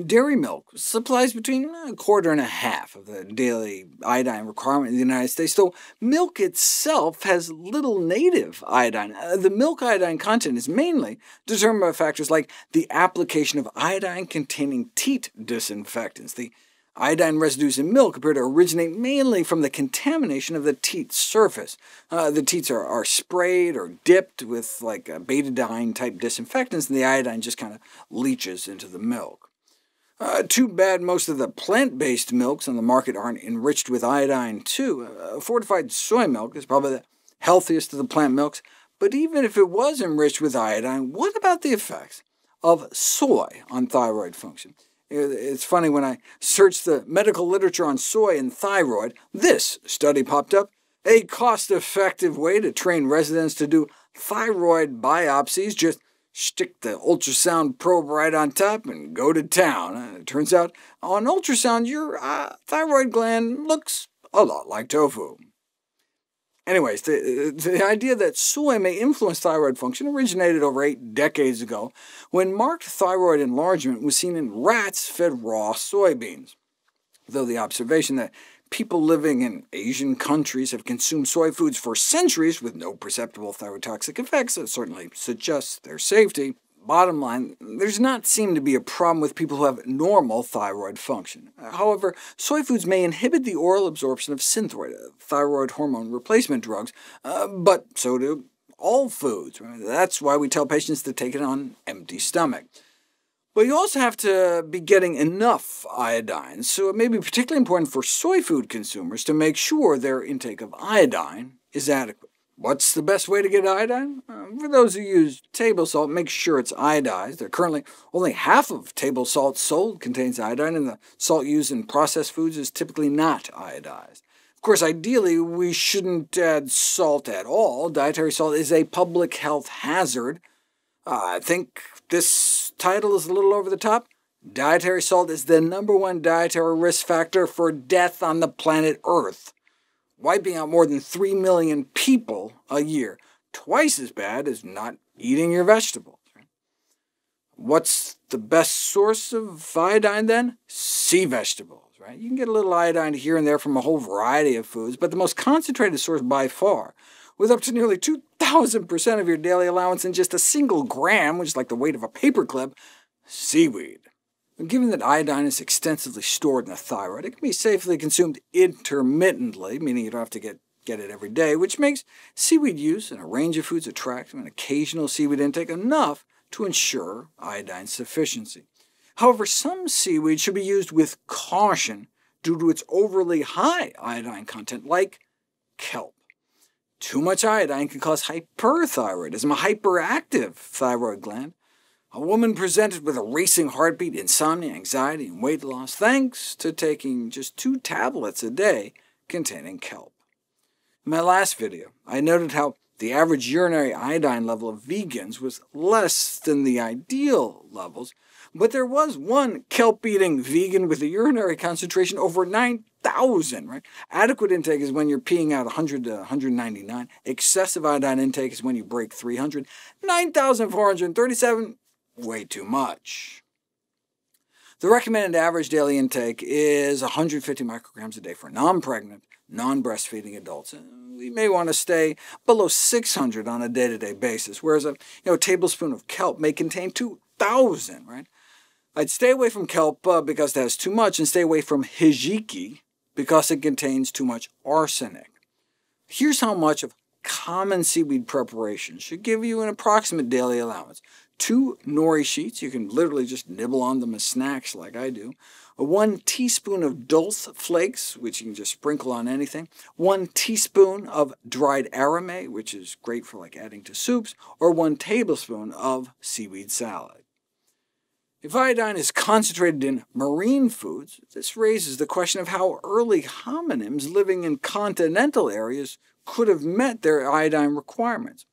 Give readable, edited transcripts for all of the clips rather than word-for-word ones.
Dairy milk supplies between a quarter and a half of the daily iodine requirement in the United States, though milk itself has little native iodine. The milk iodine content is mainly determined by factors like the application of iodine-containing teat disinfectants. The iodine residues in milk appear to originate mainly from the contamination of the teat surface. The teats are sprayed or dipped with betadine-type disinfectants, and the iodine just kind of leaches into the milk. Too bad most of the plant-based milks on the market aren't enriched with iodine too. Fortified soy milk is probably the healthiest of the plant milks, but even if it was enriched with iodine, what about the effects of soy on thyroid function? It's funny, when I searched the medical literature on soy and thyroid, this study popped up: a cost-effective way to train residents to do thyroid biopsies. Just stick the ultrasound probe right on top and go to town. It turns out, on ultrasound, your thyroid gland looks a lot like tofu. Anyways, the idea that soy may influence thyroid function originated over 8 decades ago, when marked thyroid enlargement was seen in rats fed raw soybeans. Though the observation that people living in Asian countries have consumed soy foods for centuries with no perceptible thyrotoxic effects certainly suggests their safety. Bottom line, there does not seem to be a problem with people who have normal thyroid function. However, soy foods may inhibit the oral absorption of Synthroid, thyroid hormone replacement drugs, but so do all foods. Right? That's why we tell patients to take it on empty stomach. But you also have to be getting enough iodine, so it may be particularly important for soy food consumers to make sure their intake of iodine is adequate. What's the best way to get iodine? For those who use table salt, make sure it's iodized. Currently, only half of table salt sold contains iodine, and the salt used in processed foods is typically not iodized. Of course, ideally, we shouldn't add salt at all. Dietary salt is a public health hazard. I think this title is a little over the top. Dietary salt is the #1 dietary risk factor for death on the planet Earth, wiping out more than 3 million people a year, twice as bad as not eating your vegetables. What's the best source of iodine, then? Sea vegetables. Right? You can get a little iodine here and there from a whole variety of foods, but the most concentrated source by far, with up to nearly 2,000% of your daily allowance in just a single gram, which is like the weight of a paperclip, seaweed. Given that iodine is extensively stored in the thyroid, it can be safely consumed intermittently, meaning you don't have to get it every day, which makes seaweed use in a range of foods attractive, and occasional seaweed intake enough to ensure iodine sufficiency. However, some seaweed should be used with caution due to its overly high iodine content, like kelp. Too much iodine can cause hyperthyroidism, a hyperactive thyroid gland. A woman presented with a racing heartbeat, insomnia, anxiety, and weight loss, thanks to taking just 2 tablets a day containing kelp. In my last video, I noted how the average urinary iodine level of vegans was less than the ideal levels, but there was one kelp-eating vegan with a urinary concentration over 9,000. Right? Adequate intake is when you're peeing out 100 to 199. Excessive iodine intake is when you break 300. 9,437, way too much. The recommended average daily intake is 150 micrograms a day for non-pregnant, non-breastfeeding adults. We may want to stay below 600 on a day-to-day basis, whereas a tablespoon of kelp may contain 2,000. Right? I'd stay away from kelp because it has too much, and stay away from hijiki because it contains too much arsenic. Here's how much of common seaweed preparation should give you an approximate daily allowance. 2 nori sheets, you can literally just nibble on them as snacks like I do. 1 teaspoon of dulse flakes, which you can just sprinkle on anything. 1 teaspoon of dried arame, which is great for adding to soups, or 1 tablespoon of seaweed salad. If iodine is concentrated in marine foods, this raises the question of how early hominins living in continental areas could have met their iodine requirements.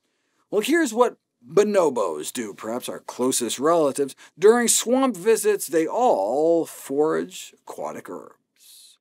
Well, here's what bonobos do, perhaps our closest relatives. During swamp visits, they all forage aquatic herbs.